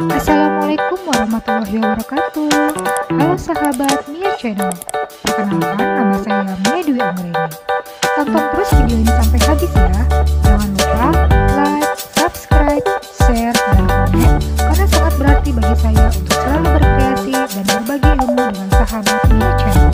Assalamualaikum warahmatullahi wabarakatuh. Halo sahabat Mia Channel. Perkenalkan, nama saya Mia Dwi Anggraini. Tonton terus video ini sampai habis ya. Jangan lupa like, subscribe, share, dan komen karena sangat berarti bagi saya untuk selalu berkreasi dan berbagi ilmu dengan sahabat Mia Channel.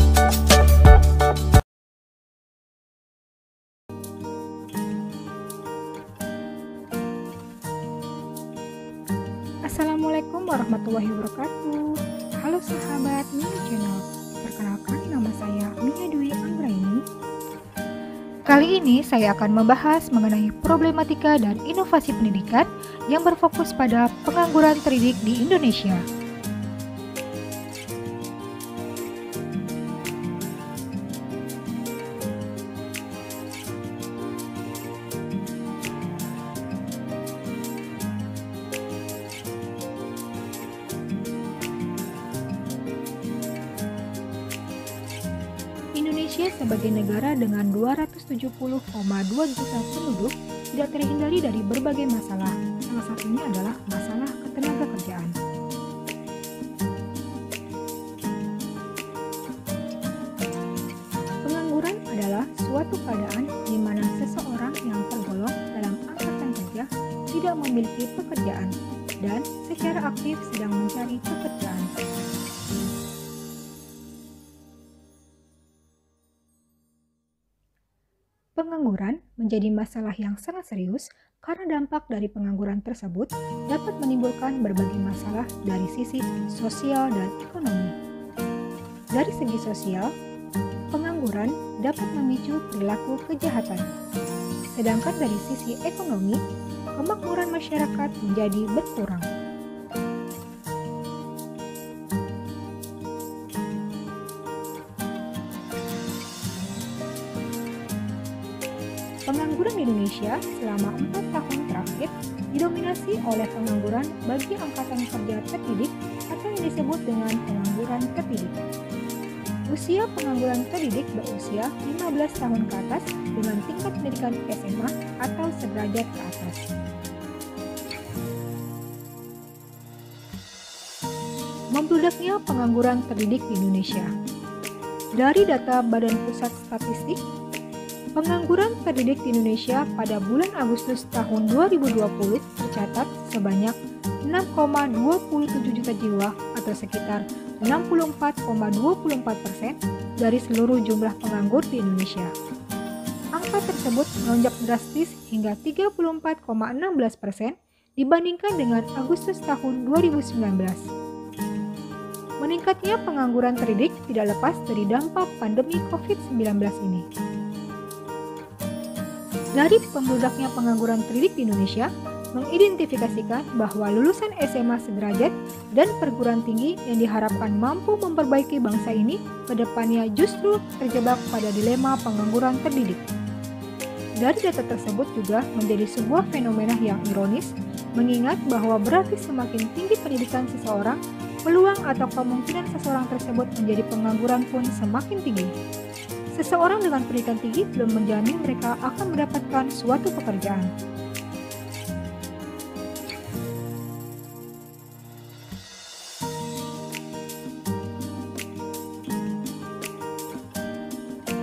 Assalamualaikum warahmatullahi wabarakatuh. Halo sahabat Mia Channel. Perkenalkan, nama saya Mia Dwi Anggraini. Kali ini saya akan membahas mengenai problematika dan inovasi pendidikan yang berfokus pada pengangguran terdidik di Indonesia. Indonesia sebagai negara dengan 270,2 juta penduduk tidak terhindari dari berbagai masalah. Salah satunya adalah masalah ketenagakerjaan. Pengangguran adalah suatu keadaan di mana seseorang yang tergolong dalam angkatan kerja tidak memiliki pekerjaan dan secara aktif sedang mencari pekerjaan. Pengangguran menjadi masalah yang sangat serius karena dampak dari pengangguran tersebut dapat menimbulkan berbagai masalah dari sisi sosial dan ekonomi. Dari segi sosial, pengangguran dapat memicu perilaku kejahatan. Sedangkan dari sisi ekonomi, kemakmuran masyarakat menjadi berkurang. Pengangguran di Indonesia selama 4 tahun terakhir didominasi oleh pengangguran bagi angkatan kerja terdidik atau yang disebut dengan pengangguran terdidik. Usia pengangguran terdidik berusia 15 tahun ke atas dengan tingkat pendidikan SMA atau sederajat ke atas. Membludaknya pengangguran terdidik di Indonesia. Dari data Badan Pusat Statistik, pengangguran terdidik di Indonesia pada bulan Agustus tahun 2020 tercatat sebanyak 6,27 juta jiwa atau sekitar 64,24% dari seluruh jumlah penganggur di Indonesia. Angka tersebut melonjak drastis hingga 34,16% dibandingkan dengan Agustus tahun 2019. Meningkatnya pengangguran terdidik tidak lepas dari dampak pandemi COVID-19 ini. Dari pembludaknya pengangguran terdidik di Indonesia, mengidentifikasikan bahwa lulusan SMA sederajat dan perguruan tinggi yang diharapkan mampu memperbaiki bangsa ini ke depannya justru terjebak pada dilema pengangguran terdidik. Dari data tersebut juga menjadi sebuah fenomena yang ironis, mengingat bahwa berarti semakin tinggi pendidikan seseorang, peluang atau kemungkinan seseorang tersebut menjadi pengangguran pun semakin tinggi. Seseorang dengan pendidikan tinggi belum menjamin mereka akan mendapatkan suatu pekerjaan.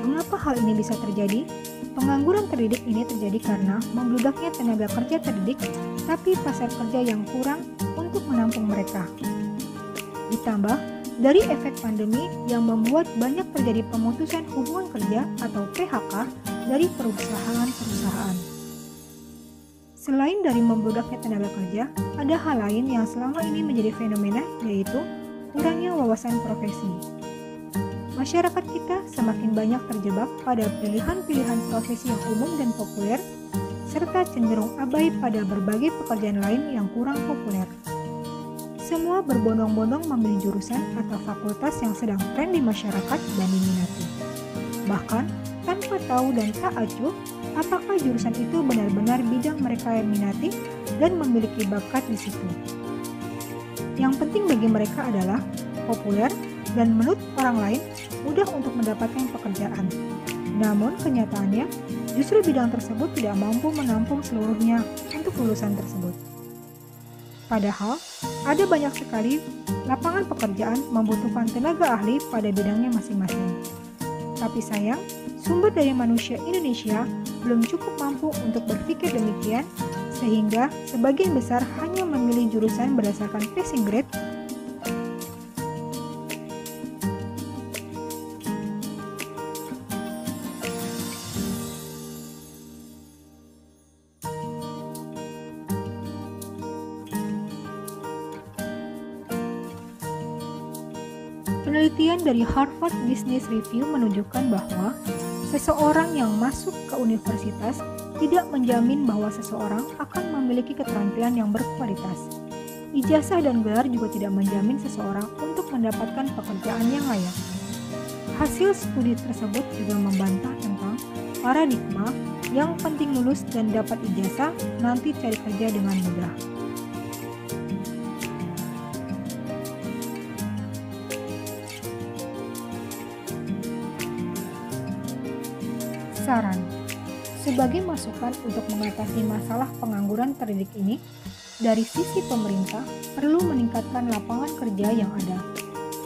Mengapa hal ini bisa terjadi? Pengangguran terdidik ini terjadi karena membludaknya tenaga kerja terdidik, tapi pasar kerja yang kurang untuk menampung mereka. Ditambah dari efek pandemi yang membuat banyak terjadi pemutusan hubungan kerja atau PHK dari perusahaan-perusahaan. Selain dari membludaknya tenaga kerja, ada hal lain yang selama ini menjadi fenomena, yaitu kurangnya wawasan profesi. Masyarakat kita semakin banyak terjebak pada pilihan-pilihan profesi yang umum dan populer, serta cenderung abai pada berbagai pekerjaan lain yang kurang populer. Semua berbondong-bondong memilih jurusan atau fakultas yang sedang tren di masyarakat dan diminati. Bahkan, tanpa tahu dan tak acuh apakah jurusan itu benar-benar bidang mereka yang minati dan memiliki bakat di situ. Yang penting bagi mereka adalah populer dan menurut orang lain mudah untuk mendapatkan pekerjaan. Namun kenyataannya, justru bidang tersebut tidak mampu menampung seluruhnya untuk lulusan tersebut. Padahal, ada banyak sekali lapangan pekerjaan membutuhkan tenaga ahli pada bidangnya masing-masing. Tapi sayang, sumber daya manusia Indonesia belum cukup mampu untuk berpikir demikian, sehingga sebagian besar hanya memilih jurusan berdasarkan passing grade. Penelitian dari Harvard Business Review menunjukkan bahwa seseorang yang masuk ke universitas tidak menjamin bahwa seseorang akan memiliki keterampilan yang berkualitas. Ijazah dan gelar juga tidak menjamin seseorang untuk mendapatkan pekerjaan yang layak. Hasil studi tersebut juga membantah tentang paradigma yang penting lulus dan dapat ijazah nanti cari kerja dengan mudah. Saran, sebagai masukan untuk mengatasi masalah pengangguran terdidik ini, dari sisi pemerintah perlu meningkatkan lapangan kerja yang ada.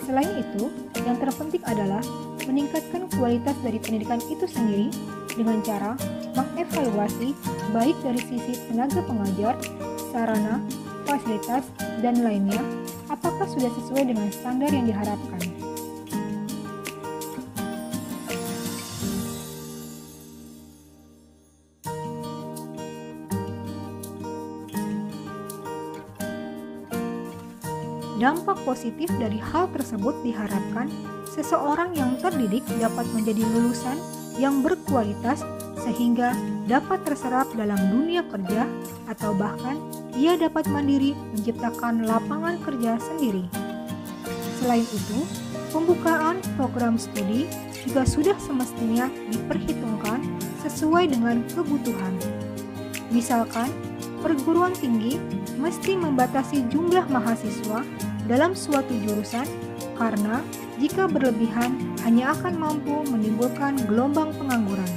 Selain itu, yang terpenting adalah meningkatkan kualitas dari pendidikan itu sendiri dengan cara mengevaluasi baik dari sisi tenaga pengajar, sarana, fasilitas, dan lainnya, apakah sudah sesuai dengan standar yang diharapkan. Dampak positif dari hal tersebut diharapkan seseorang yang terdidik dapat menjadi lulusan yang berkualitas sehingga dapat terserap dalam dunia kerja atau bahkan ia dapat mandiri menciptakan lapangan kerja sendiri. Selain itu, pembukaan program studi juga sudah semestinya diperhitungkan sesuai dengan kebutuhan. Misalkan, perguruan tinggi mesti membatasi jumlah mahasiswa dalam suatu jurusan karena jika berlebihan hanya akan mampu menimbulkan gelombang pengangguran.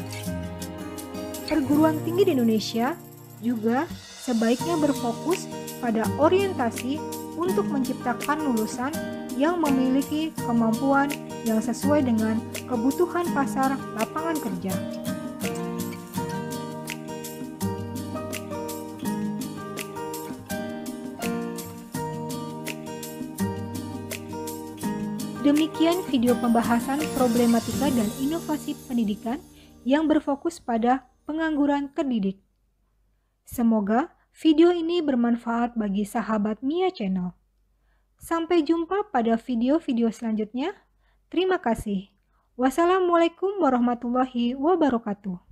Perguruan tinggi di Indonesia juga sebaiknya berfokus pada orientasi untuk menciptakan lulusan yang memiliki kemampuan yang sesuai dengan kebutuhan pasar lapangan kerja. Demikian video pembahasan problematika dan inovasi pendidikan yang berfokus pada pengangguran terdidik. Semoga video ini bermanfaat bagi sahabat Mia Channel. Sampai jumpa pada video-video selanjutnya. Terima kasih. Wassalamualaikum warahmatullahi wabarakatuh.